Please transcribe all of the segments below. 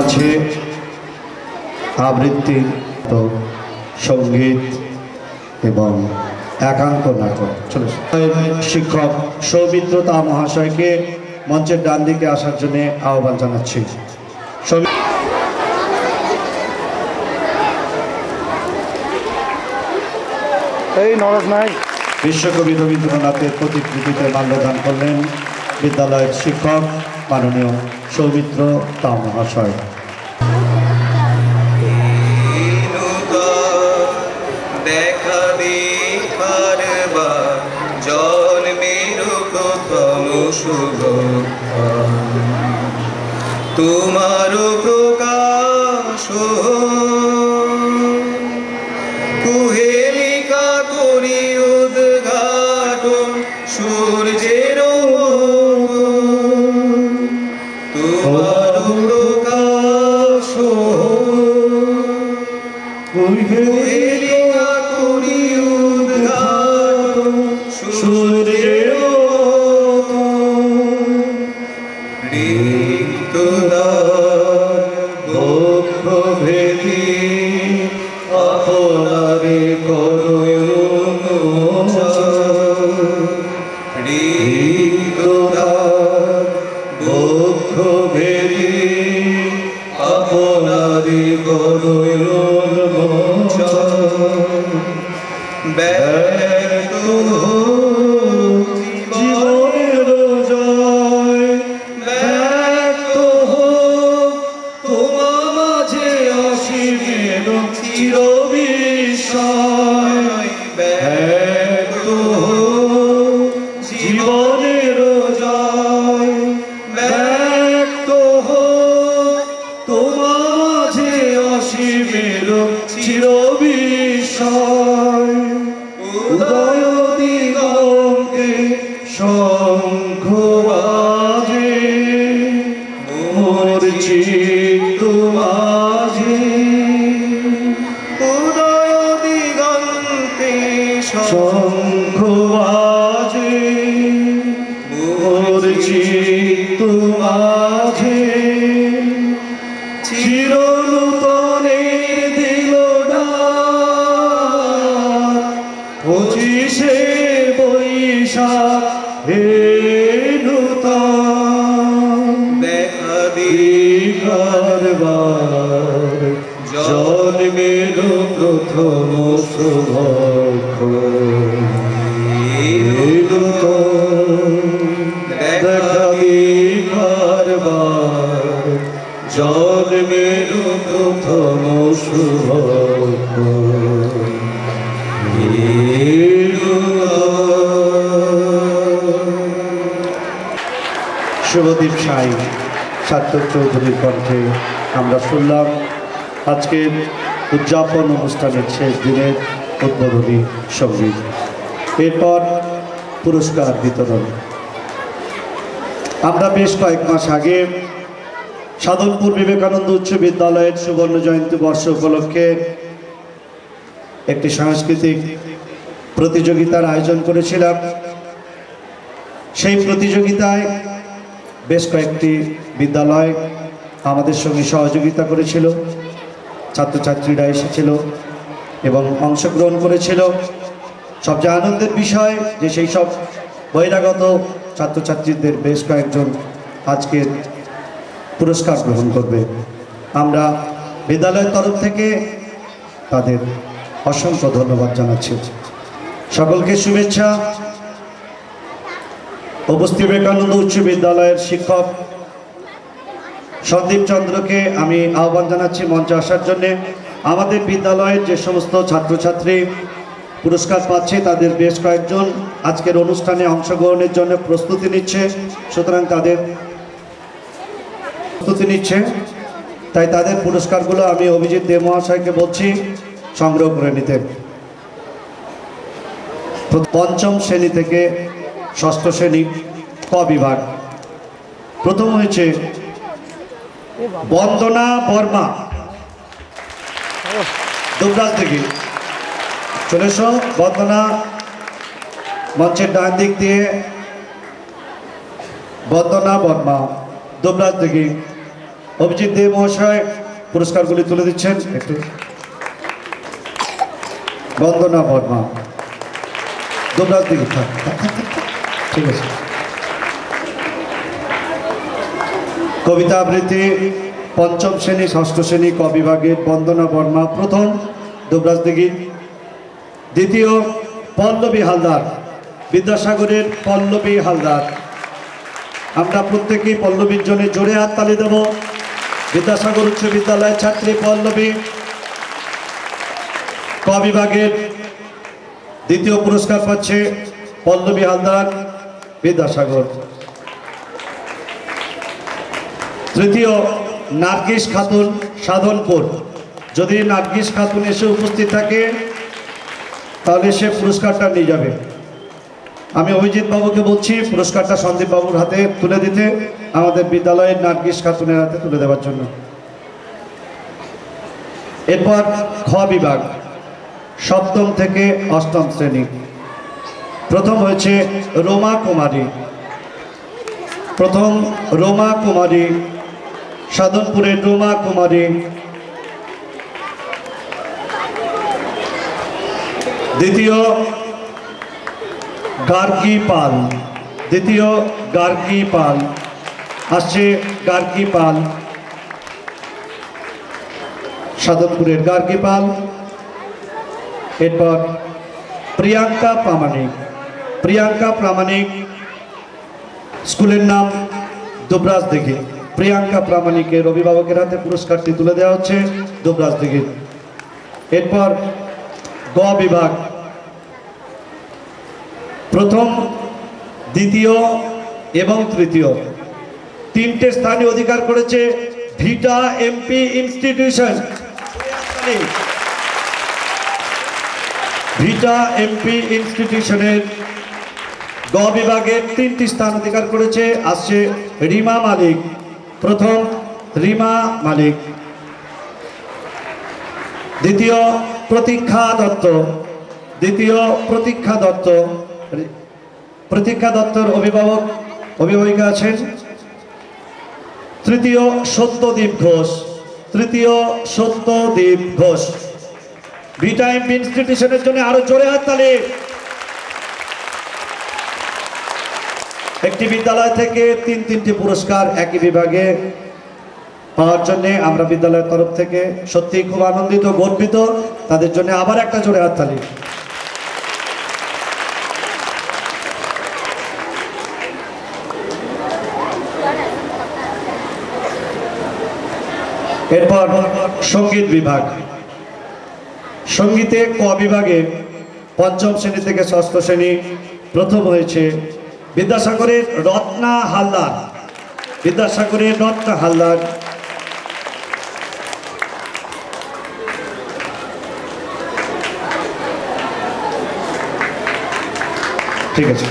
আছে আবৃত্তি, সঙ্গীত এবং একাঙ্ক নাটক। শিক্ষক সৌমিত্রতা মহাশয়কে মঞ্চের ডান দিকে আসার জন্য আহ্বান জানাচ্ছি। বিশ্বকবি রবীন্দ্রনাথের প্রতিকৃতিতে মাল্যদান করলেন বিদ্যালয়ের শিক্ষক মাননীয় সৌমিত্রতা মহাশয়। দেখা দেখার বা জন্মের প্রথম শুভ তোমার প্রকাশ কুহেলিকা করি উদ্ঘাটন সূর্যের তোমার প্রকাশ কুহেলিকা করি উদ্ঘাটন সূর্যের বক্ষ ভেদি আপনারে বক্ষ ভেদি আপনারে ব্যক্ত জীবনের জয় ব্যক্ত তোমার মাঝে অসীমের চির বিস্ময় ব্যক্ত জীবনের জয় ব্যক্ত তোমার মাঝে অসীমের চির বিস্ময় উদয় দিগন্তে শঙ্খ বাজে মোর চিত্ত মাঝে উদয় দিগন্তে শঙ্খ বাজে মোর চিত্ত মাঝে চির নূতনের দিল পঁচিশে বৈশাখ হে নূতন দেখা দিবার জন্মের প্রথম শুভক্ষ দেখা দিবার জন্মের প্রথম শুভক্ষ শুভদীপ সাই সার্থক চৌধুরীর কণ্ঠে আমরা শুনলাম আজকের উদযাপন অনুষ্ঠানের শেষ দিনের উদ্বোধনী সঙ্গীত। এরপর পুরস্কার বিতরণ। আমরা বেশ কয়েক মাস আগে সাধনপুর বিবেকানন্দ উচ্চ বিদ্যালয়ের সুবর্ণ জয়ন্তী বর্ষ উপলক্ষে একটি সাংস্কৃতিক প্রতিযোগিতার আয়োজন করেছিলাম। সেই প্রতিযোগিতায় বেশ কয়েকটি বিদ্যালয় আমাদের সঙ্গে সহযোগিতা করেছিল, ছাত্রছাত্রীরা এসেছিল এবং অংশগ্রহণ করেছিল। সবচেয়ে আনন্দের বিষয় যে সেই সব বহিরাগত ছাত্রছাত্রীদের বেশ কয়েকজন আজকের পুরস্কার গ্রহণ করবে। আমরা বিদ্যালয়ের তরফ থেকে তাদের অসংখ্য ধন্যবাদ জানাচ্ছি। সকলকে শুভেচ্ছা। উপস্থিত বিবেকানন্দ উচ্চ বিদ্যালয়ের শিক্ষক সন্দীপ চন্দ্রকে আমি আহ্বান জানাচ্ছি মঞ্চে আসার জন্যে। আমাদের বিদ্যালয়ের যে সমস্ত ছাত্রছাত্রী পুরস্কার পাচ্ছে তাদের বেশ কয়েকজন আজকের অনুষ্ঠানে অংশগ্রহণের জন্য প্রস্তুতি নিচ্ছে, সুতরাং তাদের প্রস্তুতি নিচ্ছে, তাই তাদের পুরস্কারগুলো আমি অভিজিৎ দে মহাশয়কে বলছি সংগ্রহ করে নিতে। পঞ্চম শ্রেণী থেকে ষষ্ঠ শ্রেণী ক বিভাগ। প্রথম হয়েছে বন্দনা বর্মা, দুবরাজ দিঘি। চলে এসো বন্দনা, মঞ্চের ডান দিক দিয়ে। বন্দনা বর্মা, দুবরাজ দিঘি। অভিজিৎ দেব মহাশয় পুরস্কারগুলি তুলে দিচ্ছেন একটু। বন্দনা বর্মা, দুবরাজ দিঘি। ঠিক আছে। কবিতা আবৃত্তি পঞ্চম শ্রেণী ষষ্ঠ শ্রেণী ক বিভাগের বন্দনা বর্মা প্রথম, দুবরাজ দিঘি। দ্বিতীয় পল্লবী হালদার, বিদ্যাসাগরের পল্লবী হালদার। আমরা প্রত্যেকেই পল্লবীর জন্য জোরে হাততালি দেব। বিদ্যাসাগর উচ্চ বিদ্যালয়ের ছাত্রী পল্লবী ক বিভাগের দ্বিতীয় পুরস্কার পাচ্ছে পল্লবী হালদার, বিদ্যাসাগর। তৃতীয় নার্গিস খাতুন, সাধনপুর। যদি নার্গিস খাতুন এসে উপস্থিত থাকে তাহলে সে পুরস্কারটা নিয়ে যাবে। আমি অভিজিৎ বাবুকে বলছি পুরস্কারটা সন্দীপ বাবুর হাতে তুলে দিতে, আমাদের বিদ্যালয়ের নার্গিস খাতুনের হাতে তুলে দেওয়ার জন্য। এরপর খ বিভাগ সপ্তম থেকে অষ্টম শ্রেণী। প্রথম হয়েছে রোমা কুমারী, প্রথম রোমা কুমারী, সাধনপুরের রোমা কুমারী। দ্বিতীয় গার্গী পাল, দ্বিতীয় গার্গী পাল আসছে, গার্গী পাল, সাধনপুরের গার্গী পাল। এরপর প্রিয়াঙ্কা প্রামাণিক, প্রিয়াঙ্কা প্রামাণিক, স্কুলের নাম দুবরাজ দিঘি। প্রিয়াঙ্কা প্রামাণিকের অভিভাবকের হাতে পুরস্কারটি তুলে দেওয়া হচ্ছে, দুবরাজ দিঘি। এরপর গ বিভাগ প্রথম, দ্বিতীয় এবং তৃতীয় তিনটে স্থানে অধিকার করেছে ভিটা এমপি ইনস্টিটিউশন। ভিটা এমপি ইনস্টিটিউশনের গ বিভাগের তিনটি স্থান অধিকার করেছে। আসছে রিমা মালিক, প্রথম রিমা মালিক। দ্বিতীয় প্রতীক্ষা দত্ত, দ্বিতীয় প্রতীক্ষা দত্ত। প্রতীক্ষা দত্তর অভিভাবিকা আছেন। তৃতীয় সত্যদীপ ঘোষ, তৃতীয় সত্যদীপ ঘোষ। ভিটা এমপি ইনস্টিটিউশনের জন্য আরো জোরে হাততালি। একটি বিদ্যালয় থেকে তিনটি পুরস্কার একই বিভাগে পাওয়ার জন্য আমরা বিদ্যালয়ের তরফ থেকে সত্যি খুব আনন্দিত, গর্বিত। তাদের জন্য আবার একটা জোরে হাততালি। এরপর সঙ্গীত বিভাগ, সঙ্গীতে ক বিভাগে পঞ্চম শ্রেণী থেকে ষষ্ঠ শ্রেণী। প্রথম হয়েছে বিদ্যাসাগরের রত্না হালদার, বিদ্যাসাগরের রত্না হালদার। ঠিক আছে।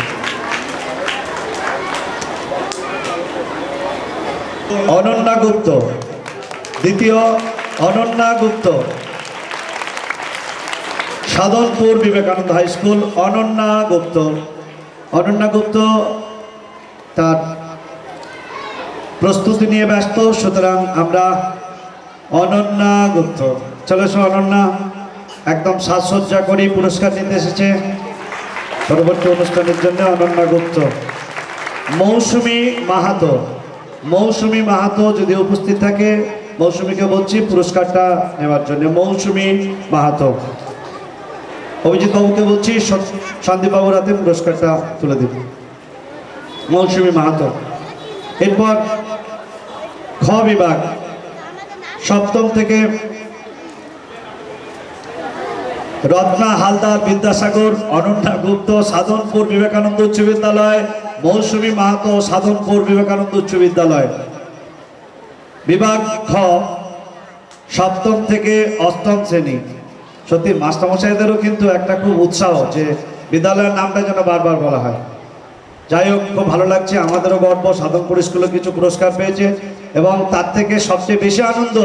অনন্যা গুপ্ত, দ্বিতীয় অনন্যা গুপ্ত, সাধনপুর বিবেকানন্দ হাই স্কুল। অনন্যা গুপ্ত, অনন্যা গুপ্ত তার প্রস্তুতি নিয়ে ব্যস্ত, সুতরাং আমরা অনন্যা গুপ্ত। চলে এসো অনন্যা, একদম সাজসজ্জা করি পুরস্কার নিতে এসেছে পরবর্তী অনুষ্ঠানের জন্য। অনন্যা গুপ্ত। মৌসুমী মাহাতো, মৌসুমী মাহাতো যদি উপস্থিত থাকে, মৌসুমীকে বলছি পুরস্কারটা নেওয়ার জন্য। মৌসুমী মাহাতো। অভিজিৎ বাবুকে বলছি সন্দীপ বাবুর হাতে পুরস্কারটা তুলে দিন। মৌসুমী মাহাতো। এরপর খ বিভাগ সপ্তম থেকে রত্না হালদার, বিদ্যাসাগর, অনন্যা গুপ্ত, সাধনপুর বিবেকানন্দ উচ্চ বিদ্যালয়। মৌসুমী মাহাতো, সাধনপুর বিবেকানন্দ উচ্চ বিদ্যালয়। বিভাগ খ সপ্তম থেকে অষ্টম শ্রেণী। সত্যি মাস্টারমশাইদেরও কিন্তু একটা খুব উৎসাহ যে বিদ্যালয়ের নামটা যেন বারবার বলা হয়। যাই হোক, খুব ভালো লাগছে, আমাদেরও গর্ব। সাধনপুর স্কুলে কিছু পুরস্কার পেয়েছে, এবং তার থেকে সবচেয়ে বেশি আনন্দ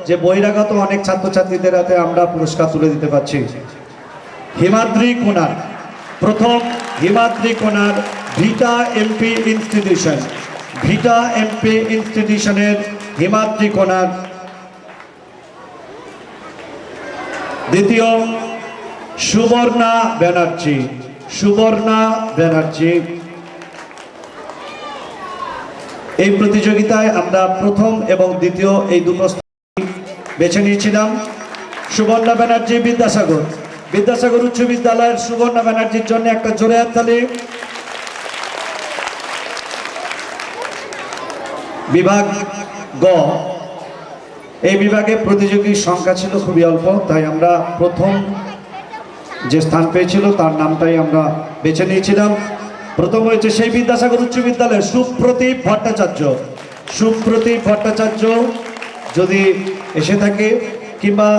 যে বহিরাগত অনেক ছাত্রছাত্রীদের হাতে আমরা পুরস্কার তুলে দিতে পারছি। হিমাদ্রি কোনার, প্রথম হিমাদ্রি কোনার ভিটা এমপি ইনস্টিটিউশন, ভিটা এমপি ইনস্টিটিউশনের হিমাদ্রি কোনার। দ্বিতীয় সুবর্ণা ব্যানার্জি, সুবর্ণা ব্যানার্জি। এই প্রতিযোগিতায় আমরা প্রথম এবং দ্বিতীয় এই দুটো স্থান বেছে নিয়েছিলাম। সুবর্ণা ব্যানার্জি বিদ্যাসাগর, বিদ্যাসাগর উচ্চ বিদ্যালয়ের সুবর্ণা ব্যানার্জির জন্য একটা জোরে হাততালি। বিভাগ গ, এই বিভাগে প্রতিযোগীর সংখ্যা ছিল খুবই অল্প, তাই আমরা প্রথম যে স্থান পেয়েছিল তার নামটাই আমরা বেছে নিয়েছিলাম। প্রথম হয়েছে সেই বিদ্যাসাগর উচ্চ বিদ্যালয়ের সুপ্রতীপ ভট্টাচার্য। সুপ্রতীপ ভট্টাচার্য যদি এসে থাকে, কিংবা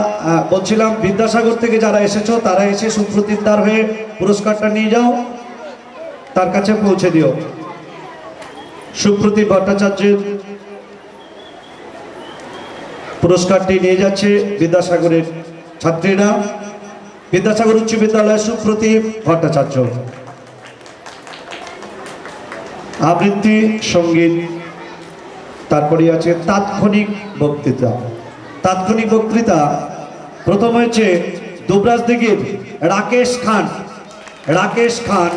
বলছিলাম বিদ্যাসাগর থেকে যারা এসেছো তারা এসে সুপ্রতীপ তার হয়ে পুরস্কারটা নিয়ে যাও, তার কাছে পৌঁছে দিও। সুপ্রতীপ ভট্টাচার্যের পুরস্কারটি নিয়ে যাচ্ছে বিদ্যাসাগরের ছাত্রীরা। বিদ্যাসাগর উচ্চ বিদ্যালয়ের সুপ্রতীপ ভট্টাচার্য। আবৃত্তি সঙ্গীত, তারপরে আছে তাৎক্ষণিক বক্তৃতা। তাৎক্ষণিক বক্তৃতা প্রথম হয়েছে দুবরাজদিঘির রাকেশ খান, রাকেশ খান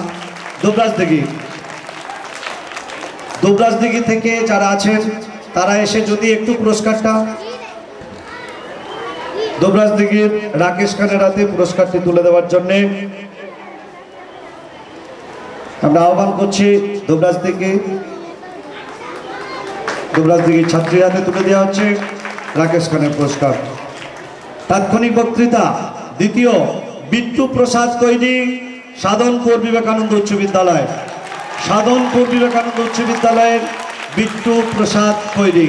দুবরাজদিঘি। দুবরাজদিঘি থেকে যারা আছেন তারা এসে যদি একটু পুরস্কারটা দুবরাজদিঘির রাকেশ খানের হাতে পুরস্কারটি তুলে দেওয়ার জন্য আমরা আহ্বান করছি। দুবরাজদিঘির ছাত্রীর হাতে তুলে দেওয়া হচ্ছে রাকেশ খানের পুরস্কার। তাৎক্ষণিক বক্তৃতা দ্বিতীয় বিট্টু প্রসাদ কৈরি, সাধনপুর বিবেকানন্দ উচ্চ বিদ্যালয়, সাধনপুর বিবেকানন্দ উচ্চ বিদ্যালয়ের বিট্টু প্রসাদ কৈরি।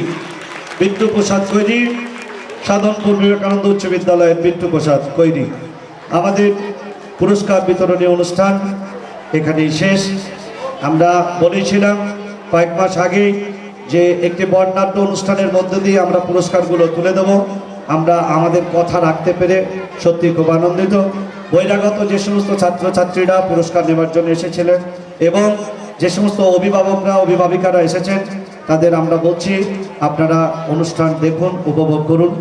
বিট্টু প্রসাদ কৈরি, সাধনপুর বিবেকানন্দ উচ্চ বিদ্যালয়ের বিট্টু প্রসাদ কৈরি। আমাদের পুরস্কার বিতরণী অনুষ্ঠান এখানেই শেষ। আমরা বলেছিলাম কয়েক মাস আগেই যে একটি বর্ণাঢ্য অনুষ্ঠানের মধ্য দিয়ে আমরা পুরস্কারগুলো তুলে দেব। আমরা আমাদের কথা রাখতে পেরে সত্যি খুব আনন্দিত। বহিরাগত যে সমস্ত ছাত্রছাত্রীরা পুরস্কার নেবার জন্য এসেছিলেন এবং যে সমস্ত অভিভাবকরা অভিভাবিকারা এসেছেন তাদের আমরা বলছি আপনারা অনুষ্ঠান দেখুন, উপভোগ করুন।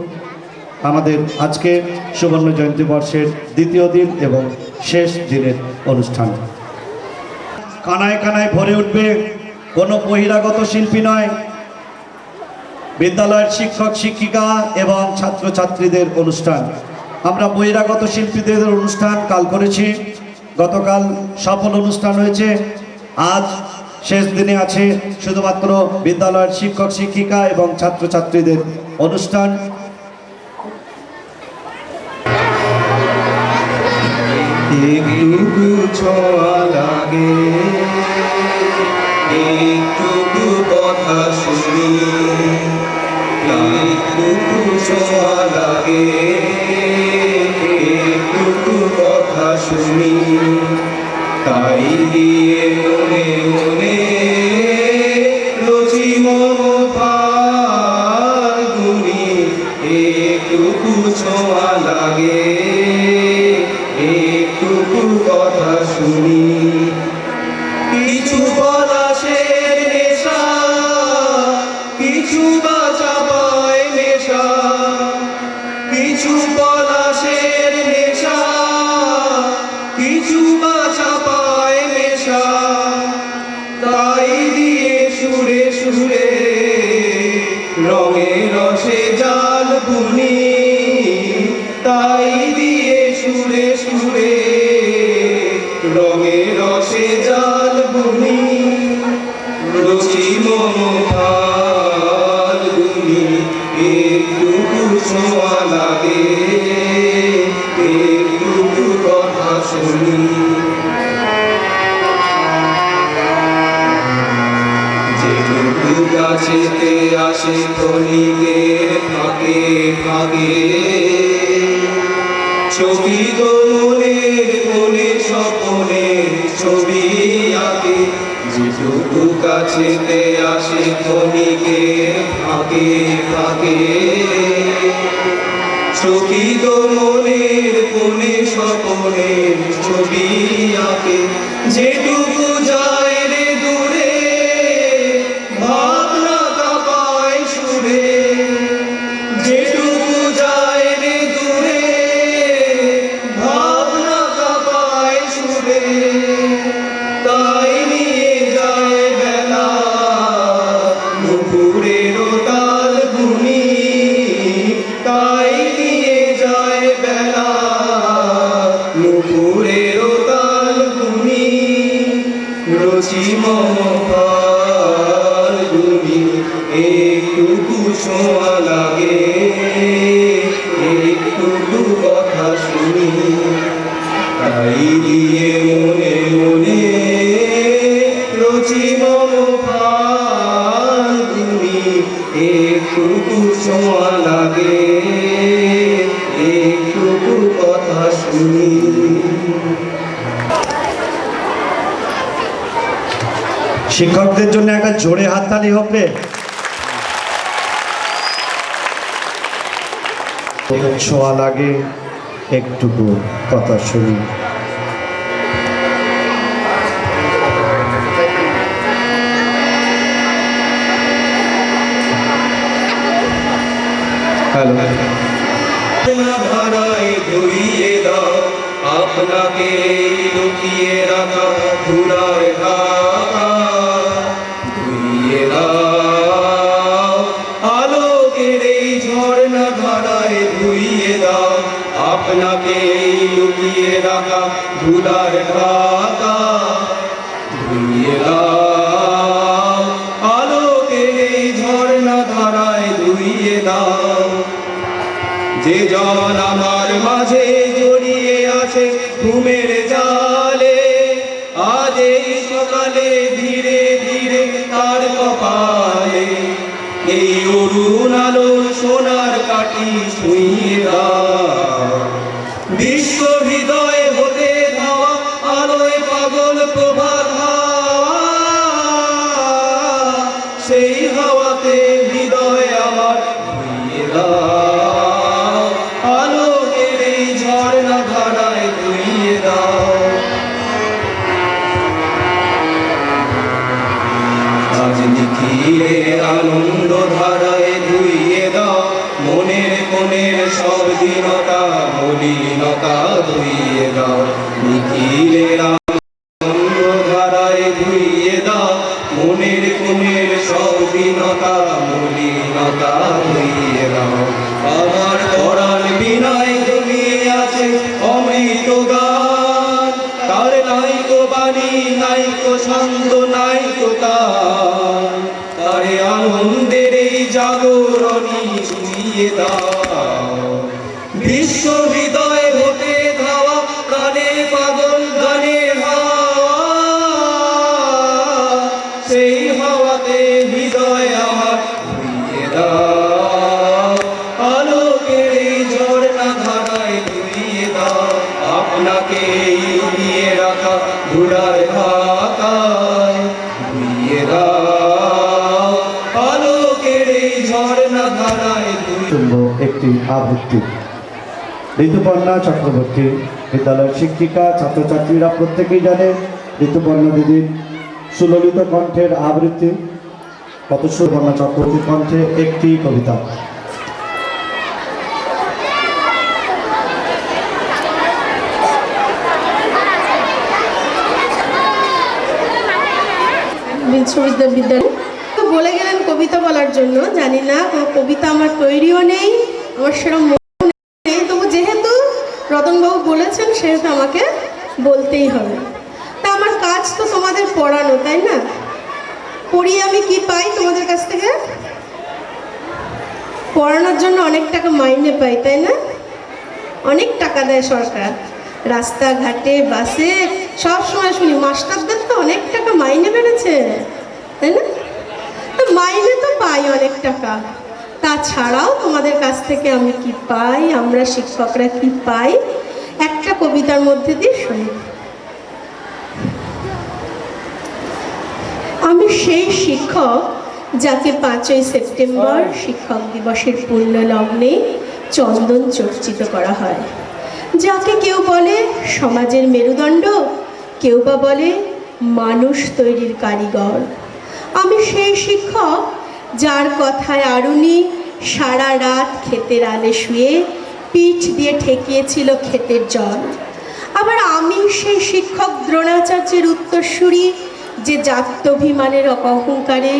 আমাদের আজকে সুবর্ণ জয়ন্তী বর্ষের দ্বিতীয় দিন এবং শেষ দিনের অনুষ্ঠান। কানায় কানায় ভরে উঠবে কোনো বহিরাগত শিল্পী নয়, বিদ্যালয়ের শিক্ষক শিক্ষিকা এবং ছাত্রছাত্রীদের অনুষ্ঠান। আমরা বহিরাগত শিল্পীদের অনুষ্ঠান কাল করেছি, গতকাল সফল অনুষ্ঠান হয়েছে। আজ শেষ দিনে আছে শুধুমাত্র বিদ্যালয়ের শিক্ষক শিক্ষিকা এবং ছাত্রছাত্রীদের অনুষ্ঠান। একটু ছোঁয়া লাগে, একটু কথা শুনি, একটু ছোঁয়া লাগে, একটু কথা শুনি, তাই দিয়ে মনে মনে রচি মম ফাল্গুনি। একটু ছোঁয়া লাগে, একটু কথা শুনি, কিছু পলাশের নেশা, কিছু বাঁচা পায় নেশা, কিছু পলাশের নেশা, কিছু বাঁচা পায় নেশা, তাই দিয়ে সুরে সুরে রঙে রসে জাল বুনি, তাই দিয়ে সুরে সুরে রঙে রসে জাল বুনি, রচি মম ফাল্গুনি। একটু ছোঁয়া লাগে, একটু কথা শুনি, যেটুকু গাছেতে আসে ক্ষণিকের ফাঁকে ফাঁকে, ছবি গো মনের কোণে স্বপনের ছবি আঁকে, যেটুকু কাছেতে আসে ক্ষণিকের ফাঁকে ফাঁকে চকিত মনের কোণে স্বপনের ছবি আঁকে যেটুকু যায় রে দূরে ভাবনা কাঁপায় সুরে যেটুকু যায় রে দূরে ভাবনা কাঁপায় সুরে তাই নিয়ে যায় বেলা নুপুরের তাল গুনি তাই নিয়ে যায় বেলা নুপুরের তাল গুনি রচি মহাল গুনি একটুকু ছোঁয়া লাগে একটুকু কথা শুনি তাই দিয়ে মনে মনে রচি মহালগুনি একটুকু ছোঁয়া লাগে একটুকু কথা শুনি। শিক্ষকদের জন্য একটা জোরে হাততালি হবে। ছোঁয়া লাগে একটুকু কথা শুনি। হ্যালো, ধারায় ধরিয়ে দাও আপনাকে লুকিয়ে রাখা ধুলার ঢাকা ধুইয়ে দাও আলোকের এই ঝর্ণা ধারায় ধুইয়ে দাও আপনাকে লুকিয়ে রাখা ধুলার ঢাকা ধুইয়ে দাও আলোকের এই ঝর্ণা ধারায় ধুইয়ে দাও যে জন আমার মাঝে জড়িয়ে আছে ঘুমের জালে আজ এই সকালে ধীরে ধীরে তার কপালে এই অরুণ আলোর সোনার কাঠি ছুঁয়ে দাও বিশ্ব হৃদয় হতে ধাওয়া আলোয় পাগল প্রভাত হাওয়া সেই হাওয়াতে হৃদয় আমার ধুইয়ে দাও আলোকের এই ঝর্ণা ধারায় ধুইয়ে দাও আজ নিখিলের আনন্দ ধারায় ধুইয়ে দাও মনের কোণের সব দীনতা মলিনতা ধুইয়ে দাও নিখিলের আনন্দ ধারায় ধুইয়ে দাও মনের কোণের সব দীনতা মলিনতা ধুইয়ে দাও আমার পরাণ বিনায় জমিয়ে আছে অমৃত গান তার নাইকো বাণী নাইকো ছন্দ নাইকো তার তারে আনন্দের এই জাগরণী ছুঁয়ে দাও বিশ্ব হৃদয় হতে ধাওয়া প্রাণে পাগল গানের হাওয়া সেই হাওয়াতে হৃদয় আমার ধুইয়ে দাও আলোকের এই ঝর্ণা ধারায় ধুইয়ে দাও আপনাকে লুকিয়ে রাখা ধুলার ঢাকায় ধুইয়ে দাও আলোকের এই ঝর্ণা ধারায় শুনবো একটি আবৃত্তি। ঋতুপর্ণা চক্রবর্তী বিদ্যালয়ের শিক্ষিকা ছাত্রছাত্রীরা প্রত্যেকেই জানে ঋতুপর্ণা দিদির সুললিত কণ্ঠের আবৃত্তি। কত সুপর্ণা চক্রবর্তীর কণ্ঠে একটি কবিতা। বিশ্ববিদ্যালয় তো বলে গেলেন কবিতা বলার জন্য, জানি না কোনো কবিতা আমার তৈরিও নেই, আমার সেরকম মনে নেই, তবু যেহেতু রতনবাবু বলেছেন সেহেতু আমাকে বলতেই হবে। তা আমার কাজ তো তোমাদের পড়ানো, তাই না? পড়িয়ে আমি কি পাই তোমাদের কাছ থেকে? পড়ানোর জন্য অনেক টাকা মাইনে পাই, তাই না? অনেক টাকা দেয় সরকার, রাস্তাঘাটে বাসে সব সময় শুনি মাস্টারদের তো অনেক টাকা মাইনে বেড়েছে, তাই না? তো মাইনে তো পাই অনেক টাকা, তাছাড়াও তোমাদের কাছ থেকে আমি কি পাই, আমরা শিক্ষকরা কি পাই, একটা কবিতার মধ্যে দিয়ে শুনি। আমি সেই শিক্ষক যাকে 5ই সেপ্টেম্বর শিক্ষক দিবসের পূর্ণ লগ্নে চন্দন চর্চিত করা হয়, যাকে কেউ বলে সমাজের মেরুদণ্ড, কেউ বা বলে মানুষ তৈরির কারিগর। আমি সেই শিক্ষক যার কথায় আরুনি সারা রাত ক্ষেতের আলে শুয়ে পিঠ দিয়ে ঠেকিয়েছিল ক্ষেতের জল। আবার আমি সেই শিক্ষক দ্রোণাচার্যের উত্তরসূরি যে জাত্যভিমানের অহংকারে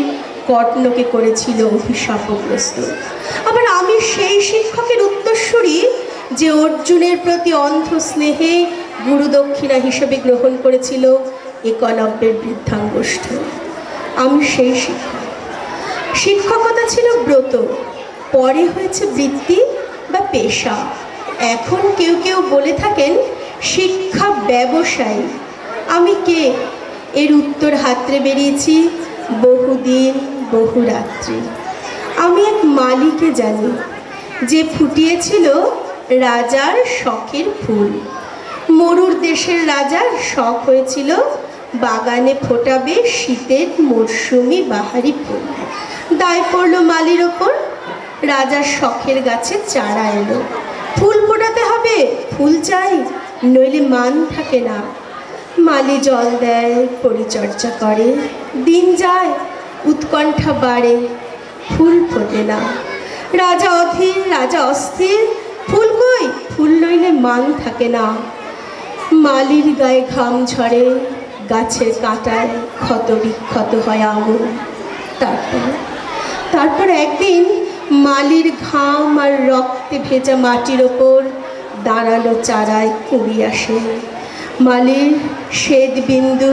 কর্ণকে করেছিল অভিশাপগ্রস্ত। আবার আমি সেই শিক্ষকের উত্তরসূরি যে অর্জুনের প্রতি অন্ধ স্নেহে গুরুদক্ষিণা হিসেবে গ্রহণ করেছিল একলব্যের বৃদ্ধাঙ্গুষ্ঠ। আমি সেই শিক্ষক। শিক্ষকতা ছিল ব্রত, পরে হয়েছে বৃত্তি বা পেশা। এখন কেউ কেউ বলে থাকেন শিক্ষা ব্যবসায়ী। আমি কে, এর উত্তর হাতড়ে বেরিয়েছি বহুদিন বহু রাত্রি। আমি এক মালিকে জানি, যে ফুটিয়েছিল রাজার শখের ফুল। মরুর দেশের রাজার শখ হয়েছিল বাগানে ফোটাবে শীতের মরশুমি বাহারি ফুল। দায় পড়ল মালির ওপর, রাজার শখের গাছে চারা এলো। ফুল ফোটাতে হবে, ফুল চাই, নইলে মান থাকে না। মালি জল দেয়, পরিচর্যা করে, দিন যায়, উৎকণ্ঠা বাড়ে, ফুল ফোটে না। রাজা অধীর, রাজা অস্থির, ফুল কই, ফুল নইলে মান থাকে না। মালির গায়ে ঘাম ঝরে, গাছের কাঁটায় ক্ষত বিক্ষত হয় আঙুল। তারপর একদিন মালির ঘাম আর রক্তে ভেজা মাটির ওপর দাঁড়ানো চারায় কুড়ি আসে। মালির শ্বেত বিন্দু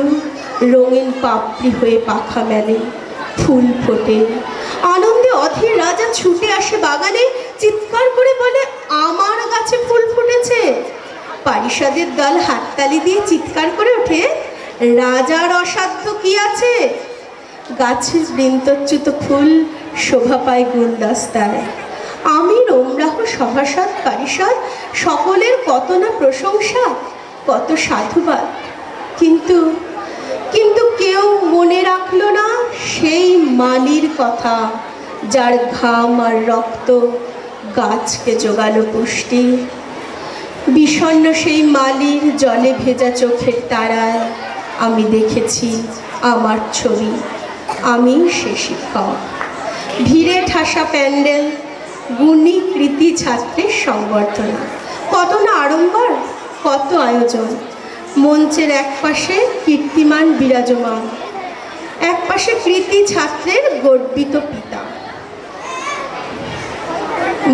রঙিন পাপড়ি হয়ে পাখা মেলে, ফুল ফোটে। আনন্দে অধীর রাজা ছুটে আসে বাগানে, চিৎকার করে বলে, আমার গাছে ফুল ফুটেছে। পারিষদের দল হাততালি দিয়ে চিৎকার করে ওঠে, রাজার অসাধ্য কি আছে? গাছের বৃন্তচ্যুত ফুল শোভা পায় গুলদস্তায়। আমি রোমরাহ সভাসদ পারিষদ সকলের কত না প্রশংসা, কত সাধুবাদ। কিন্তু কেউ মনে রাখলো না সেই মালির কথা, যার ঘাম আর রক্ত গাছকে জোগালো পুষ্টি। বিষণ্ণ সেই মালির জলে ভেজা চোখের তারায় আমি দেখেছি আমার ছবি। আমি সে শিক্ষক। ভিড়ে ঠাসা প্যান্ডেল, গুণী কৃতি ছাত্রের সংবর্ধনা, কত না আড়ম্বর, কত আয়োজন। মঞ্চের এক পাশে কীর্তিমান বিরাজমান, এক পাশে কৃতি ছাত্রের গর্বিত পিতা।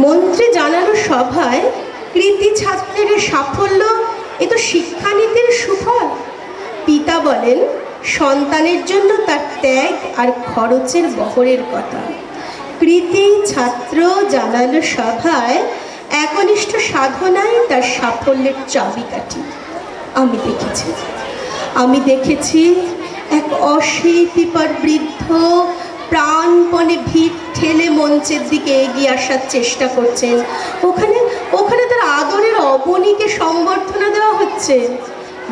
মন্ত্রী জানানো সভায় কৃতি ছাত্রের সাফল্য এ তো শিক্ষানীতির সুফল। পিতা বলেন সন্তানের জন্য তার ত্যাগ আর খরচের বহরের কথা। কৃতি ছাত্র জানালো সভায় একনিষ্ঠ সাধনায় তার সাফল্যের চাবিকাঠি। আমি দেখেছি এক অশীতিপর বৃদ্ধ প্রাণপণে ভিড় ঠেলে মঞ্চের দিকে এগিয়ে আসার চেষ্টা করছেন। ওখানে তার আদরের অবনীকে সম্বর্ধনা দেওয়া হচ্ছে।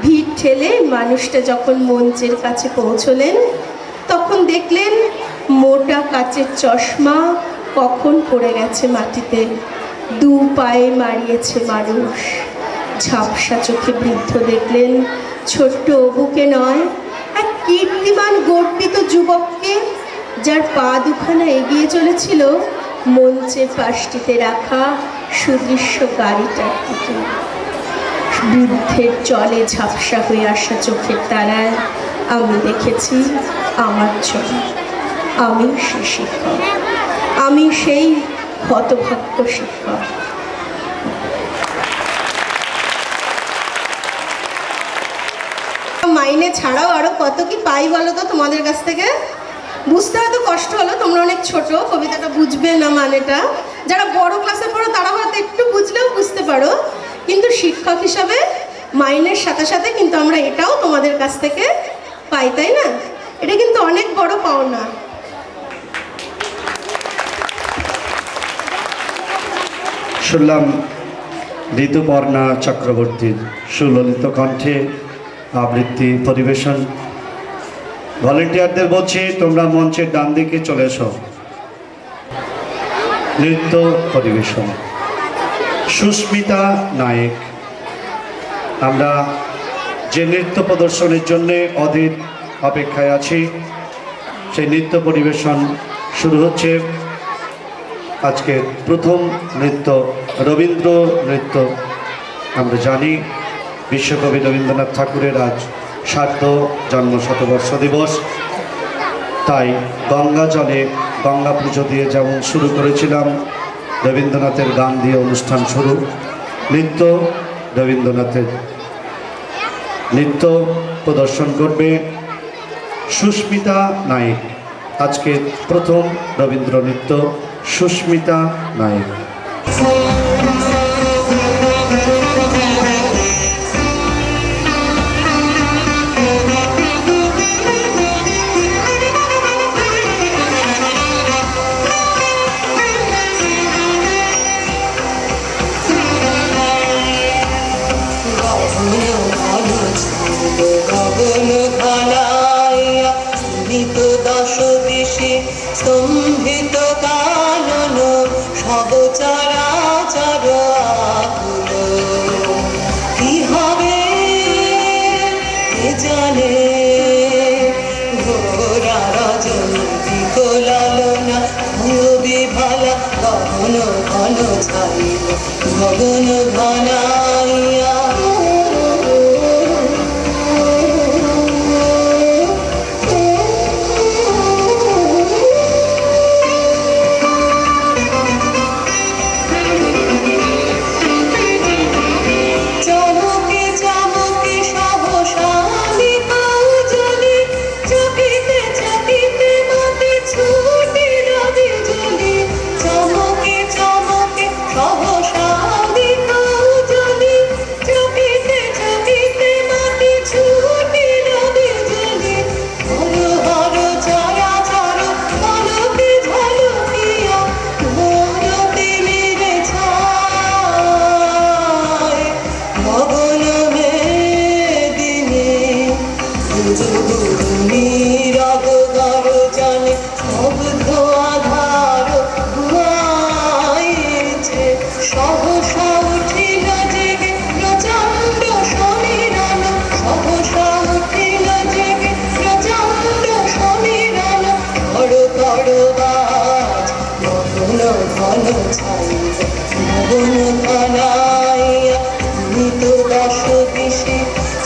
ভিড় ঠেলে মানুষটা যখন মঞ্চের কাছে পৌঁছলেন, তখন দেখলেন মোটা কাচের চশমা কখন পড়ে গেছে মাটিতে, দু পায়ে মারিয়েছে মানুষ। ঝাপসা চোখে বৃদ্ধ দেখলেন ছোট্ট অবুকে নয়, এক কীর্তিমান গর্বিত যুবককে, যার পা দুখানা এগিয়ে চলেছিল মঞ্চের পাশটিতে রাখা সুদৃশ্য গাড়িটার দিকে। বৃদ্ধের জলে ঝাপসা হয়ে আসা চোখের তারায় আমি দেখেছি আমার ছবি। আমি সে শিক্ষক, আমি সেই হতভাগ্য শিক্ষক। মাইনে ছাড়াও আরো কত কি পাই বলো তো তোমাদের কাছ থেকে? বুঝতে হয়তো কষ্ট হলো, তোমরা অনেক ছোট, কবিতাটা বুঝবে না মানেটা। যারা বড় ক্লাসে পড়ো তারা হয়তো একটু বুঝলেও বুঝতে পারো, কিন্তু শিক্ষক হিসাবে মাইনের সাথে সাথে কিন্তু আমরা এটাও তোমাদের কাছ থেকে পাই, তাই না? এটা কিন্তু অনেক বড় পাওনা। শুনলাম ঋতুপর্ণা চক্রবর্তীর সুললিত কণ্ঠে আবৃত্তি পরিবেশন। ভলেন্টিয়ারদের বলছি তোমরা মঞ্চের ডান দিকে চলে এসো। নৃত্য পরিবেশন সুস্মিতা নায়েক। আমরা যে নৃত্য প্রদর্শনের জন্য অধীর অপেক্ষায় আছি, সেই নৃত্য পরিবেশন শুরু হচ্ছে। আজকে প্রথম নৃত্য রবীন্দ্র নৃত্য। আমরা জানি বিশ্বকবি রবীন্দ্রনাথ ঠাকুরের আজ ৭০ জন্ম শতবর্ষ দিবস, তাই গঙ্গা জলে গঙ্গা পুজো দিয়ে যেমন শুরু করেছিলাম, রবীন্দ্রনাথের গান দিয়ে অনুষ্ঠান শুরু। নৃত্য রবীন্দ্রনাথের নৃত্য প্রদর্শন করবে সুস্মিতা নায়েক। আজকে প্রথম রবীন্দ্র নৃত্য সুস্মিতা নায়েক। স্তম্ভিত কানন সব চরাচর আকুল, কি হবে কে জানে, ঘোরা রজনী বিকলালনা বিভালা গগন ঘন ছাইল গগন ঘনাইয়া।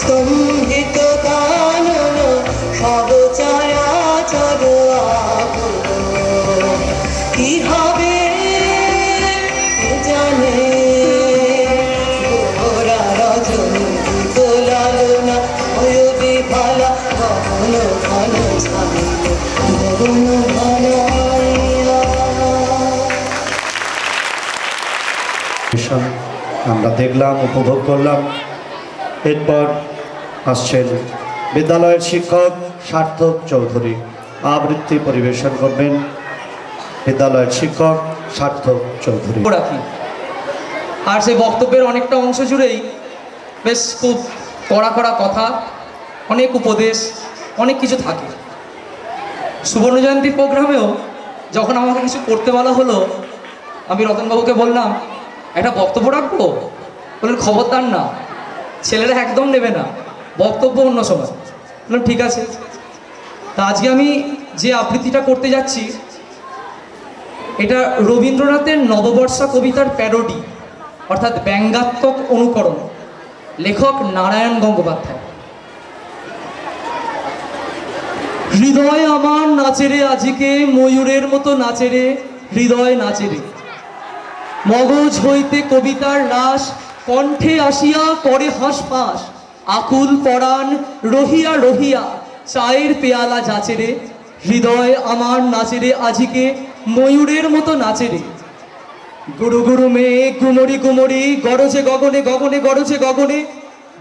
স্তম্ভিত কানন সব চরাচর আকুল, কি হবে কে জানে, ঘোরা রজনী বিকলালনা বিভালা গগন ঘন ছাইল গগন ঘনাইয়া। আমরা দেখলাম, উপভোগ করলাম। এরপর আসছেন বিদ্যালয়ের শিক্ষক সার্থক চৌধুরী, আবৃত্তি পরিবেশন করবেন বিদ্যালয়ের শিক্ষক সার্থক চৌধুরী। রাখি আর সেই বক্তব্যের অনেকটা অংশ জুড়েই বেশ খুব কড়া কড়া কথা, অনেক উপদেশ, অনেক কিছু থাকে। সুবর্ণ জয়ন্তী প্রোগ্রামেও যখন আমাকে কিছু করতে বলা হলো, আমি রতনবাবুকে বললাম একটা বক্তব্য রাখবো। বললেন খবরদার না, ছেলেরা একদম নেবে না, বক্তব্য অন্য সময়। বললাম ঠিক আছে। তা আজকে আমি যে আবৃত্তিটা করতে যাচ্ছি, এটা রবীন্দ্রনাথের নববর্ষা কবিতার প্যারোডি, অর্থাৎ ব্যঙ্গাত্মক অনুকরণ। লেখক নারায়ণ গঙ্গোপাধ্যায়। হৃদয় আমার নাচেরে আজিকে, ময়ূরের মতো নাচেরে হৃদয় নাচেরে, মগজ হইতে কবিতার রাস কণ্ঠে আসিয়া করে হাঁসফাঁস, আকুল পরাণ রহিয়া রহিয়া চায়ের পেয়ালা যাচেরে, হৃদয় আমার নাচেরে আজিকে ময়ূরের মতো নাচেরে। গুরু গুরু মেঘ গুমরি গুমরি গরজে গগনে গগনে গরজে গগনে,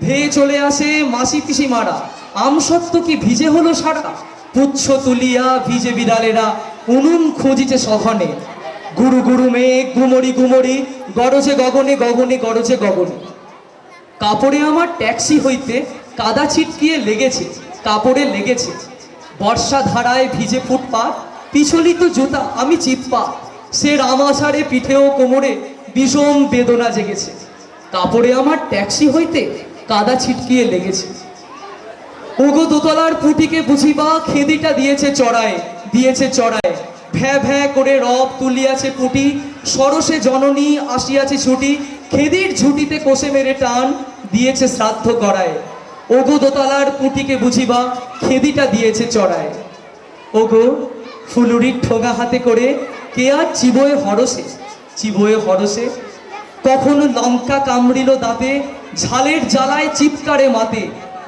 ধেয়ে চলে আসে মাসি পিসি মারা, আমসত্ব কি ভিজে হলো সারা, পুচ্ছ তুলিয়া ভিজে বিড়ালেরা উনুন খুঁজিছে সঘনে। গুরু গুরু মেঘ গুমরি গুমরি গরজে গগনে গগনে গরজে গগনে। কাপড়ে আমার ট্যাক্সি হইতে কাদা ছিটকিয়ে লেগেছে, কাপড়ে লেগেছে, বর্ষা ধারায় ভিজে ফুটপাত, পিছলিত জুতা আমি চিৎপা, সে রামাসারে পিঠে ও কোমরে বিষম বেদনা জেগেছে, কাপড়ে আমার ট্যাক্সি হইতে কাদা ছিটকিয়ে লেগেছে। ওগো দোতলার পুটিকে বুঝিবা, খেদিটা দিয়েছে চড়ায়, দিয়েছে চড়ায়, ভ্যা ভ্যা করে রব তুলিয়াছে পুটি, সরসে জননী আসিয়াছে ছুটি, খেদির ঝুটিতে কষে মেরে টান দিয়েছে শ্রাদ্ধ করায়। ওগো দোতলার পুটিকে বুঝিবা, খেদিটা দিয়েছে চড়ায়। ওগো ফুলুরির ঠোঙা হাতে করে কে আর চিবোয়ে হরসে, চিবোয়ে হরসে, কখনো লঙ্কা কামড়িল দাঁতে, ঝালের জ্বালায় চিৎকারে মাতে,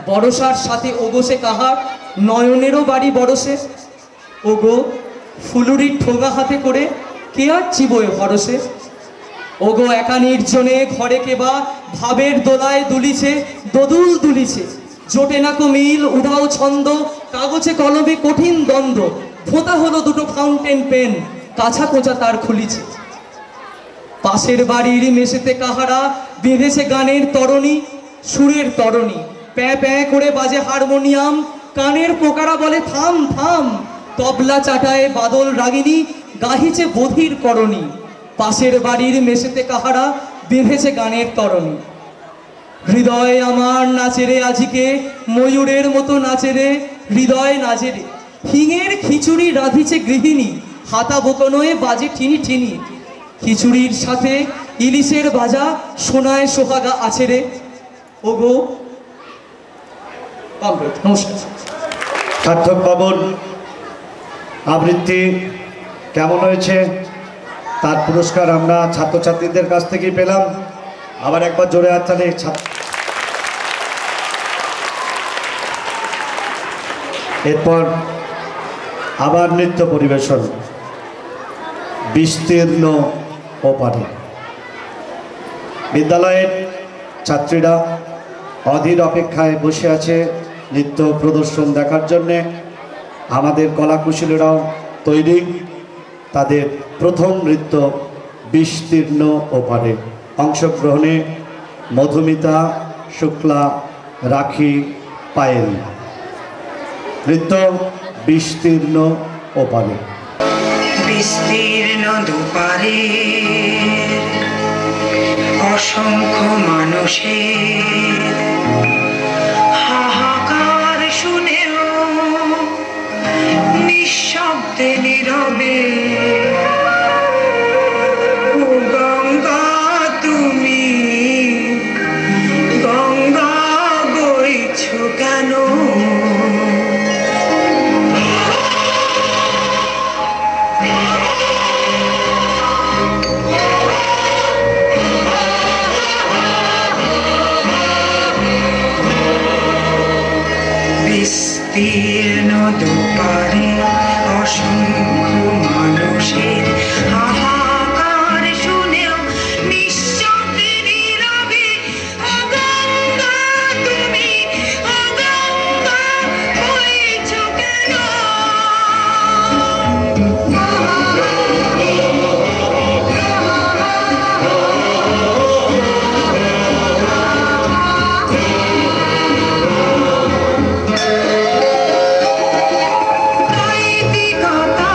বরসার সাথে ওগোসে কাহার নয়নেরও বাড়ি বরসে। ওগো ফুলুরির ঠোঙা হাতে করে কে আর চিবোয়ে হরসে। ওগো একা নির্জনে ঘরে কেবা ভাবের দোলায় দুলিছে, দোদুল দুলিছে, জোটে নাকো মিল উধাও ছন্দ, কাগজে কলমে কঠিন দ্বন্দ্ব, ফোঁতা হলো দুটো ফাউন্টেন পেন, কাছা কোঁচা তার খুলিছে। পাশের বাড়ির মেশেতে কাহারা বেঁধেছে গানের তরণী, সুরের তরণী, প্যাঁ প্যাঁ করে বাজে হারমোনিয়াম, কানের পোকারা বলে থাম থাম, তবলা চাটায় বাদল রাগিনী গাহিছে বধির করণী। পাশের বাড়ির মেশেতে কাহারা বেঁধেছে গানের তরণী। হৃদয় আমার নাচেরে আজিকে, ময়ূরের মতো নাচেরে, হৃদয় নাচেরে, হিঙের খিচুড়ি রাঁধিছে গৃহিণী, হাতা বোকনোয় বাজে ঠিনি ঠিনি, খিচুড়ির সাথে ইলিশের ভাজা সোনায় সোহাগা আছে রে। ওগো নমস্কার। সার্থক ভবন আবৃত্তি কেমন হয়েছে তার পুরস্কার আমরা ছাত্রছাত্রীদের কাছ থেকেই পেলাম। আবার একবার জোরে হাততালি। এরপর আবার নৃত্য পরিবেশন, বিস্তীর্ণ ওপারে। বিদ্যালয়ের ছাত্রীরা অধীর অপেক্ষায় বসে আছে নৃত্য প্রদর্শন দেখার জন্যে। আমাদের কলাকুশলীরাও তৈরি তাদের প্রথম নৃত্য বিস্তীর্ণ ওপারে অংশগ্রহণে। মধুমিতা, শুক্লা, রাখি, পায়েল। নৃত্য বিস্তীর্ণ ওপারে। বিস্তীর্ণ দুপারে অসংখ্য মানুষের হাহাকার শুনেও নিঃশব্দে নীরবে ও গঙ্গা তুমি, গঙ্গা বইছ কেন? বিস্তীর্ণ দুপারে অসংখ্য মানুষের হাহাকার শুনেও নিঃশব্দে নীরবে ও গঙ্গা তুমি, ও গঙ্গা বইছ কেন? নৈতিকতা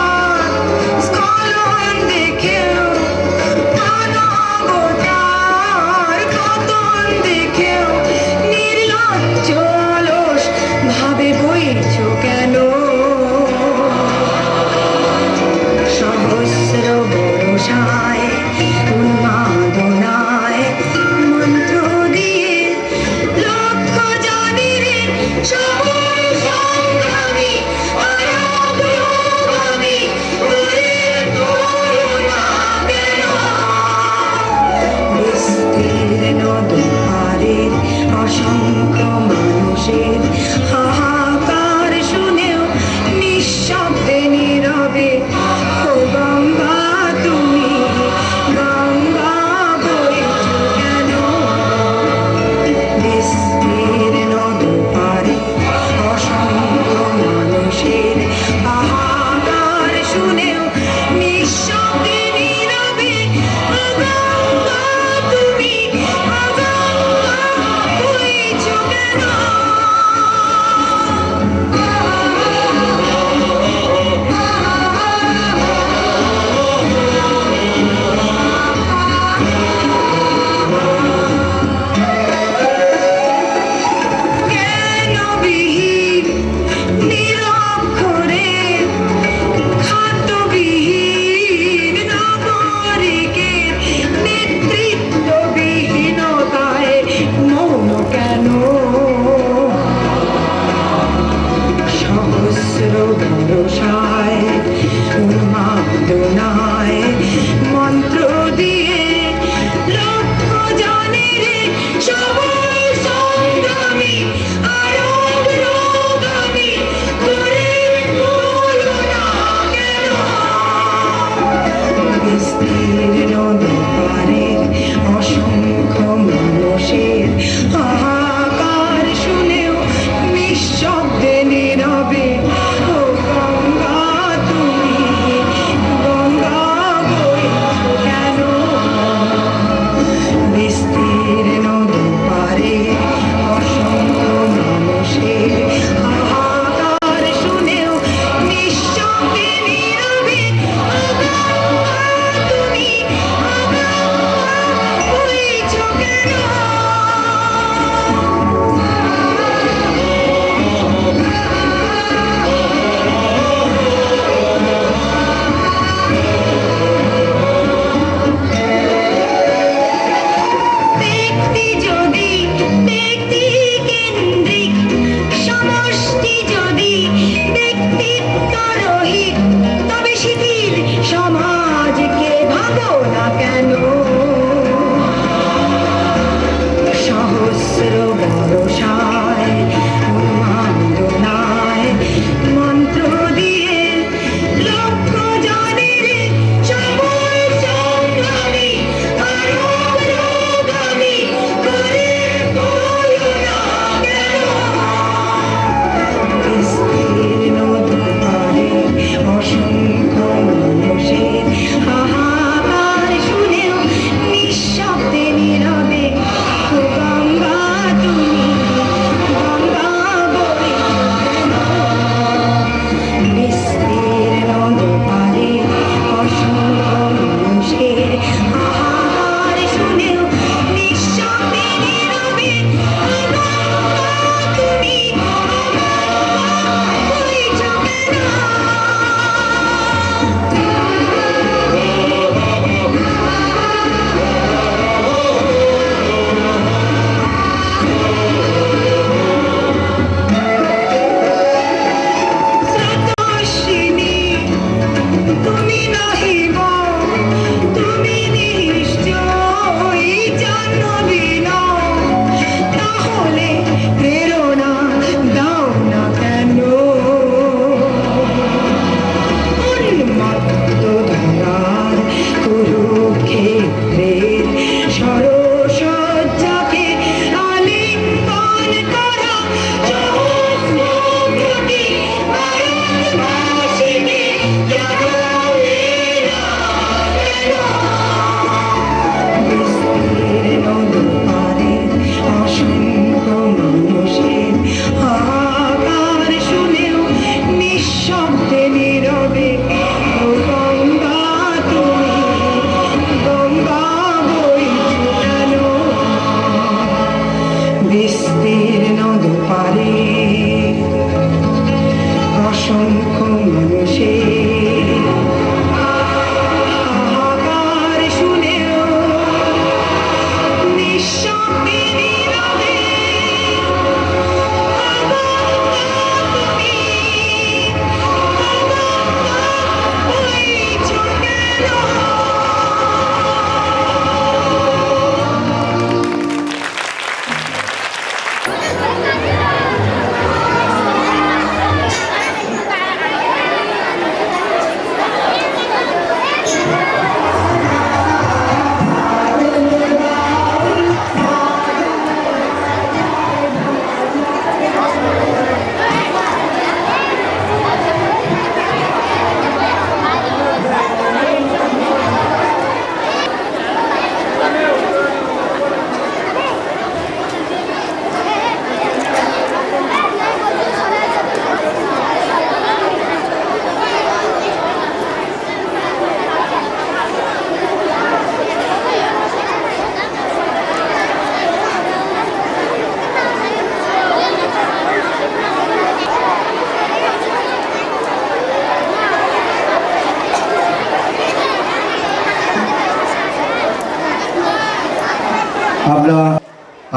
আমরা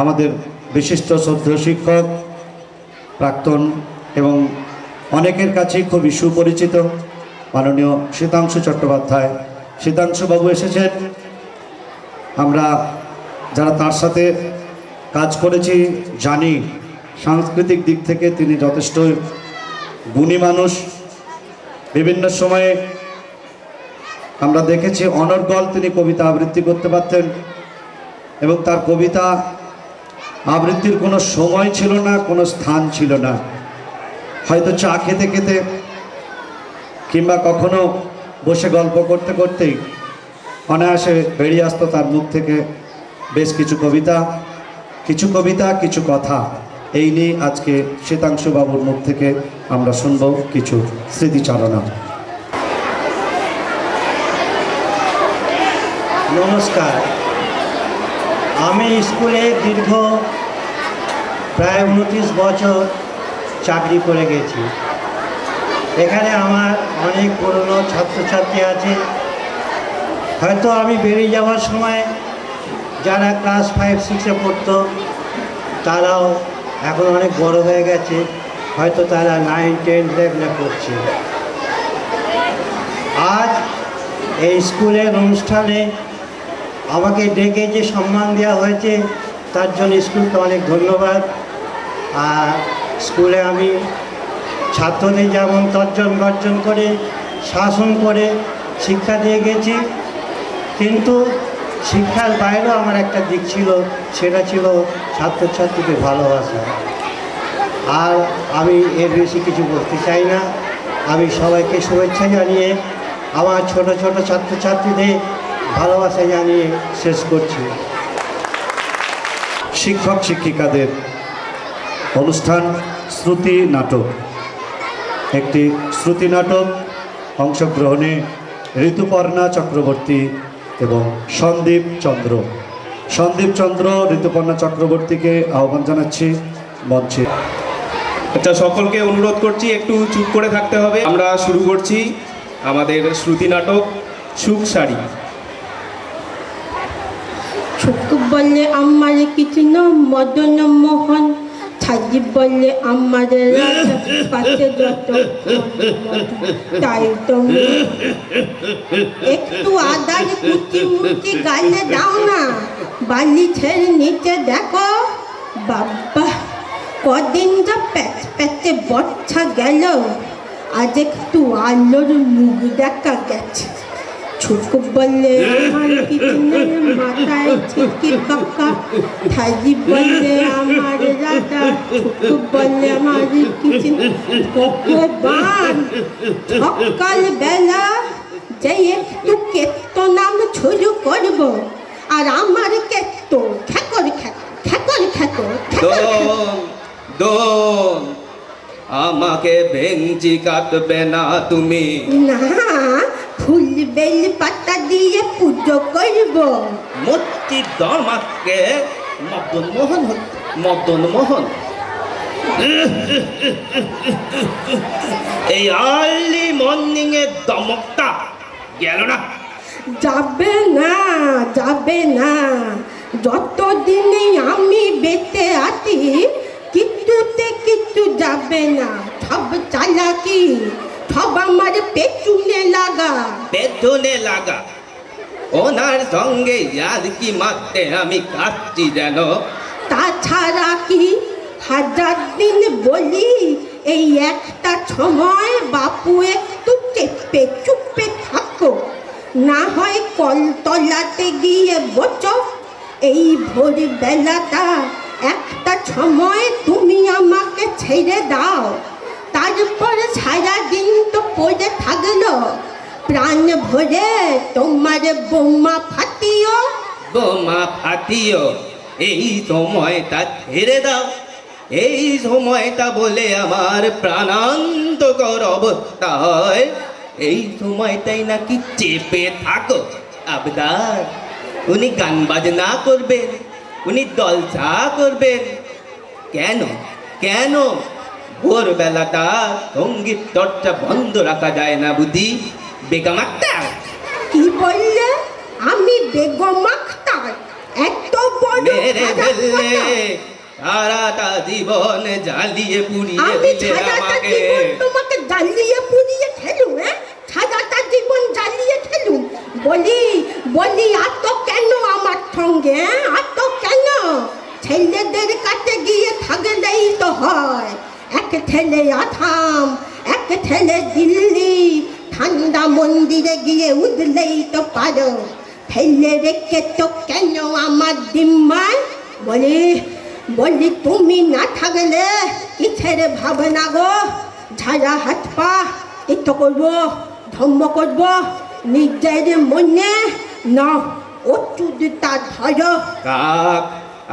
আমাদের বিশিষ্ট শ্রদ্ধেয় শিক্ষক প্রাক্তন এবং অনেকের কাছেই খুবই সুপরিচিত মাননীয় শীতাংশু চট্টোপাধ্যায়, শীতাংশুবাবু এসেছেন। আমরা যারা তার সাথে কাজ করেছি জানি সাংস্কৃতিক দিক থেকে তিনি যথেষ্ট গুণী মানুষ। বিভিন্ন সময়ে আমরা দেখেছি অনর্গল তিনি কবিতা আবৃত্তি করতে পারতেন এবং তার কবিতা আবৃত্তির কোনো সময় ছিল না, কোনো স্থান ছিল না। হয়তো চা খেতে খেতে কিংবা কখনো বসে গল্প করতে করতেই অনায়াসে বেরিয়ে আসতো তার মুখ থেকে বেশ কিছু কবিতা, কিছু কথা। এই নিয়ে আজকে শীতাংশুবাবুর মুখ থেকে আমরা শুনব কিছু স্মৃতিচারণা। নমস্কার। আমি স্কুলে দীর্ঘ প্রায় 29 বছর চাকরি করে গেছি। এখানে আমার অনেক পুরনো ছাত্রছাত্রী আছে। হয়তো আমি বেরিয়ে যাওয়ার সময় যারা ক্লাস 5-6-এ পড়তো তারাও এখন অনেক বড় হয়ে গেছে, হয়তো তারা 9-10 পড়ছে। আজ এই স্কুলের অনুষ্ঠানে আমাকে ডেকে যে সম্মান দেওয়া হয়েছে তার জন্য স্কুলকে অনেক ধন্যবাদ। আর স্কুলে আমি ছাত্রদের যেমন তর্জন গর্জন করে শাসন করে শিক্ষা দিয়ে গেছি, কিন্তু শিক্ষার বাইরেও আমার একটা দিক ছিল, সেটা ছিল ছাত্রছাত্রীকে ভালোবাসা। আর আমি এর বেশি কিছু বলতে চাই না। আমি সবাইকে শুভেচ্ছা জানিয়ে আমার ছোট ছোট ছাত্রছাত্রীদের ভালোবাসা জানিয়ে শেষ করছি। শিক্ষক শিক্ষিকাদের অনুষ্ঠান শ্রুতি নাটক। একটি শ্রুতি নাটক অংশগ্রহণে ঋতুপর্ণা চক্রবর্তী এবং সন্দীপ চন্দ্র ঋতুপর্ণা চক্রবর্তীকে আহ্বান জানাচ্ছি মঞ্চে। আচ্ছা, সকলকে অনুরোধ করছি একটু চুপ করে থাকতে হবে। আমরা শুরু করছি আমাদের শ্রুতি নাটক সুখ শাড়ি। ছোট বলে আমার কৃষ্ণ মদন মোহন, ছাজি বলে আমার রাজা পাশে যত তাই তুমি একটু আদার কুচি মুচি গালে দাও না, বালি ছেড়ে নিচে দেখো বাবা কদিন যা প্যাচ প্যাচে বচ্ছা গেল, আজ একটু আলোর মুখ দেখা গেছে। ছোট বলে আমার কিচেনের মাথায় ছিটকি পাকা, থাজি বলে আমার রাজা, ছোট বলে আমার কিচেন ওকে বান। সকাল বেলা যে একটু কেত্ত নাম শুরু করব, আর আমার কেত্ত খ্যাকর খ্যাকর দোন আমাকে ভেঞ্জি কাটবে না তুমি। না, ফুল বেল পাতা দিয়ে পুজো করব। মূর্তি দমাকে মদন মোহন এই আর্লি মর্নিং এর দমকটা গেল না। যাবে না, যতদিনে আমি বেঁচে আছি কিছুতে কিছু যাবে না। সব চালাকি, সব আমার পেছনে লাগা। ওনার সঙ্গে আর কি মারতে আমি কাটছি যেন। তাছাড়া কি হাজার দিন বলি, এই একটা সময় বাপু একটু চুপে থাকো, না হয় কলতলাতে গিয়ে বসো। এই ভোর বেলাটা একটা সময় তুমি আমাকে ছেড়ে দাও, তারপরে সারাদিন তো পড়ে থাকলো, প্রাণ ভরে তোমার বোমা ফাটিও। এই সময়টা ছেড়ে দাও, এই সময়টা বলে আমার প্রাণান্তকর অবস্থা হয়। এই সময়টাই নাকি চেপে থাকো। আবদার উনি গান বাজনা করবেন, উনি দলচা করবেন। কেন ভোরবেলাটা সঙ্গীত চর্চা বন্ধ রাখা যায় না বুদ্ধি? বেগম আক্তার কি বললে? আমি বেগম আক্তার? এত বড় মেরে ফেললে, সারাটা জীবন জ্বালিয়ে পুড়িয়ে আমি দিলে সারাটা আমাকে। জীবন তোমাকে জ্বালিয়ে পুড়িয়ে খেলুম, হ্যাঁ? সারাটা জীবন জ্বালিয়ে খেলুম। বলি আর তো কেন আমার সঙ্গে, হ্যাঁ? আর তো কেন? ছেলেদের কাছে গিয়ে থাকলেই তো হয়। এক ছেলে আসাম, এক ছেলে দিল্লি, ঠান্ডা মন্দিরে গিয়ে উঠলেই তো পারো। ফেলে রেখে তো কেন আমার দিম্মায়? বলি তুমি না থাকলে কিসের ভাবনা গো? ঝাড়া হাত পা ইত করবো, ধর্ম করবো নিজের মনে না অচুদটা ধরো। কাক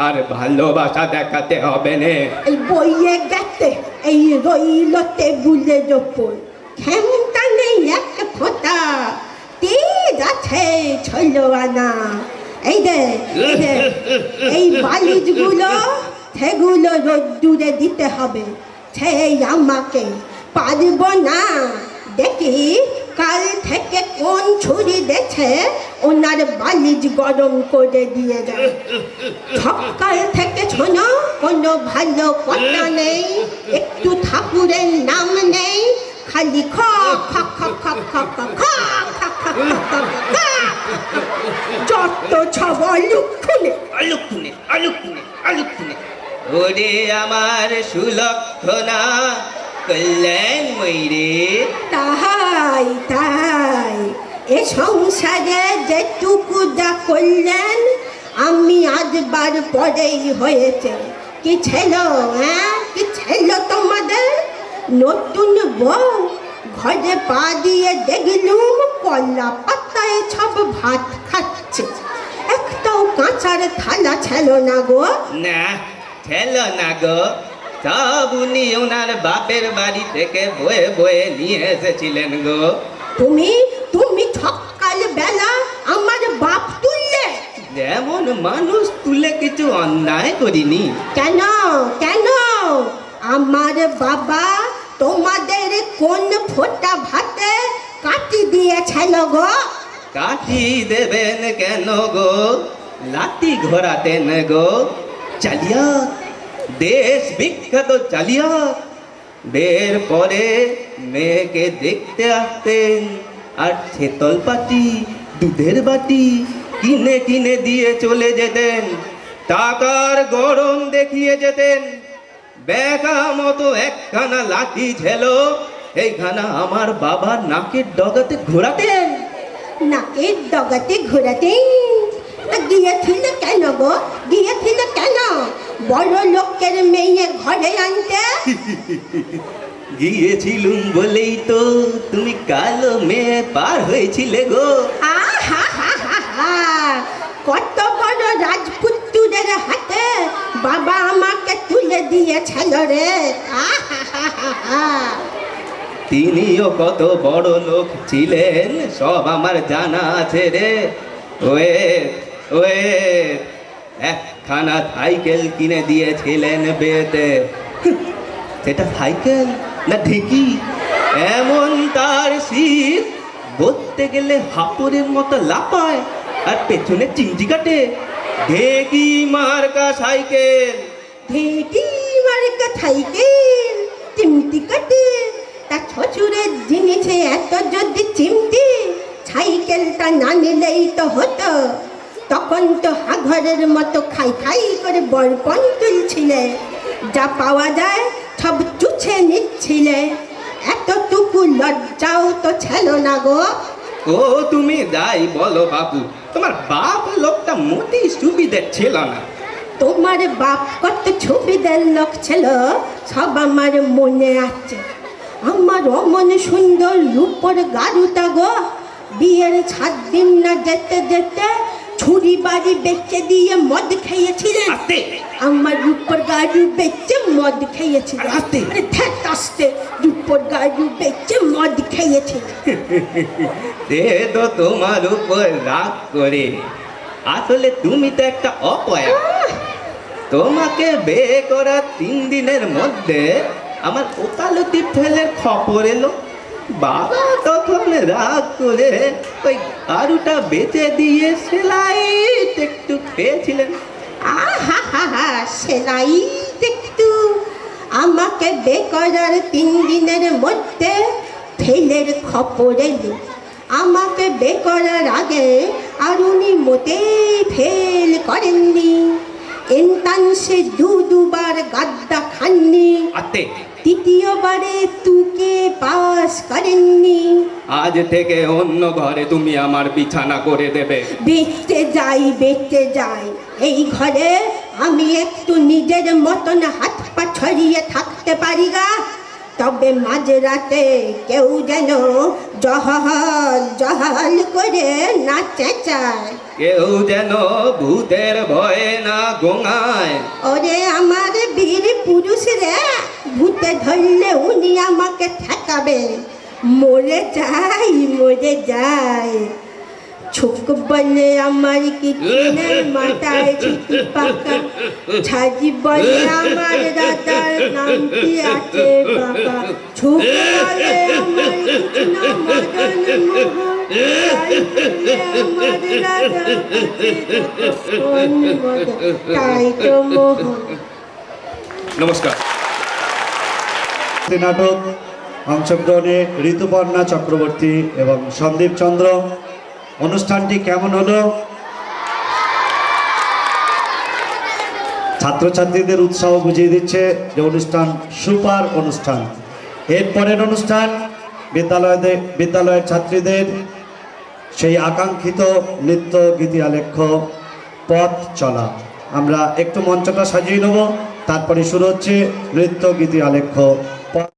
আর ভালোবাসা দেখাতে হবে না। এই বইয়ে গেছে, এই রইল টেবুলের ওপর, ক্ষমতা নেই এক ফোঁটা, তেজ আছে ছইলো আনা। এই দে এই বালিশগুলো, সেগুলো রোদ্দুরে দিতে হবে। সেই আমাকে পারবো না। দেখি কাল থেকে কোন ছুরি দেখে ওনার বালিশ গরম করে দিয়ে যায়। সকাল থেকে শোনো, কোনো ভালো কথা নেই, একটু ঠাকুরের নাম নেই, খালি খ খ খ খ খ খ খ খ খ খ খ। যত সব অলুক্ষণে অলুক্ষণে ওরে আমার সুলক্ষণা কল্যাণময়ী রে। তাই এ সংসারে যেটুকু যা করলেন আমি আজবার পরেই হয়েছে। কি ছিল, হ্যাঁ? কি ছিল তোমাদের? নতুন বউ ঘরে পা দিয়ে দেখলুম কলা পাতায় সব ভাত খাচ্ছে, একটাও কাঁচার থালা ছিল না গো। না ছিল না গো, সব উনি ওনার বাপের বাড়ি থেকে বয়ে বয়ে নিয়ে এসেছিলেন গো। তুমি সকাল বেলা আমার বাপ তুললে? যেমন মানুষ তুলে কিছু অন্যায় করিনি। কেন? আমার বাবা তোমাদের কোন ফোঁটা ভাতে কাটি দিয়েছিল গো? কাটি দেবেন কেন গো, লাঠি ঘোরাতেন গো। চালিয়াত, দেশ বিখ্যাত চালিয়াত, বের পরে মেয়েকে দেখতে আসতেন, আর ছেতল পাটি, দুধের বাটি কিনে কিনে দিয়ে চলে যেতেন, টাকার গরম দেখিয়ে যেতেন। বেকা মতো একখানা লাঠি ছিল, এইখানা আমার বাবার নাকের ডগাতে ঘোরাতেন। নাকের ডগাতে ঘোরাতে গিয়েছিল কেন গো? গিয়েছিল কেন? বড় লোকের মেয়ে ঘরে আনতে? গিয়েছিলুম বলেই তো তুমি কালো মেয়ে পার হয়েছিলে গো। আহা, কত বড় রাজপুত্রের হাতে বাবা আমাকে তুলে দিয়েছিল রে। আহা, তিনিও কত বড় লোক ছিলেন সব আমার জানা আছে রে। ওয়ে একখানা সাইকেল কিনে দিয়েছিলেন বেতে। সেটা সাইকেল না ঢেকি, এমন তার শীত বলতে গেলে হাপড়ের মতো লাপায় আর পেছনে চিমটি কাটে। ঢেকি মার্কা সাইকেল। ঢেকি মার্কা সাইকেল, চিমটি কাটে। তা শ্বশুরের জিনিসে এত যদি চিমটি, সাইকেলটা না নিলেই তো হতো। তখন তো হাঘরের মতো খাই করে বরপণ তুলছিলে, যা পাওয়া যায় সব চুছে নিচ্ছিলে। এতটুকু লজ্জাও তো ছিল না গো। ও তুমি যাই বলো বাবু, তোমার বাপ লোকটা মোটেই সুবিধে ছিল না। তোমার বাপ কত ছবিদের লোক ছিল সব আমার মনে আছে। আমার অমন সুন্দর রূপর গারুটা গো, বিয়ের 7 দিন না যেতে যেতে ছুরি বাড়ি বেচে দিয়ে মদ খেয়েছিলেন। আস্তে আমার রূপর গাড়ু বেচে মদ খেয়েছিলেন। আস্তে। আরে ধ্যাত আস্তে, রূপর গাড়ু বেচে মদ খেয়েছিলেন। সে তো তোমার উপর রাগ করে, আসলে তুমি তো একটা অপয়া। তোমাকে বিয়ে করার 3 দিনের মধ্যে আমার ওকালতি ফেলে খবর এলো। বাবা তখন রাগ করে ওই আরুটা বেচে দিয়ে সেলাই একটু খেয়েছিলেন। আহা সেলাই দেখতু আমাকে বেকরার 3 দিনের মধ্যে ফেলের খবর এলো। আমাকে বেকরার আগে আর উনি মোটেই ফেল করেননি। এন্ট্রান্সে দুবার গাদ্দা খাননি, আতে তৃতীয়বারে তুকে পাস করেননি। আজ থেকে অন্য ঘরে তুমি আমার বিছানা করে দেবে। বেঁচতে যাই এই ঘরে আমি একটু নিজের মতন হাত পা ছড়িয়ে থাকতে পারি গা। তবে মাঝরাতে কেউ যেন জহল জহল করে না চেঁচায়, কেউ যেন ভূতের ভয়ে না গোঙায়। ওরে আমার বীর পুরুষ রে, ভূতে ধরলে উনি আমাকে ঠেকাবে। মরে যাই ছোক বলে আমার কিচেনের মাথায় ছুটি পাকা, ছাজি বলে আমার দাদার নামটি আছে বাবা, ছোক বলে আমার কিচনা মদন মোহন, তাই বলে আমার দাদা তাই তো মোহন। নমস্কার। নাটক অংশগ্রহণে ঋতুপর্ণা চক্রবর্তী এবং সন্দীপ চন্দ্র। অনুষ্ঠানটি কেমন হলো? ছাত্রছাত্রীদের উৎসাহ বুঝিয়ে দিচ্ছে যে অনুষ্ঠান সুপার অনুষ্ঠান। এরপরের অনুষ্ঠান বিদ্যালয়ের ছাত্রীদের সেই আকাঙ্ক্ষিত নৃত্য গীতি আলেখ্য পথ চলা। আমরা একটু মঞ্চটা সাজিয়ে নেব, তারপরে শুরু হচ্ছে নৃত্য গীতি আলেখ্য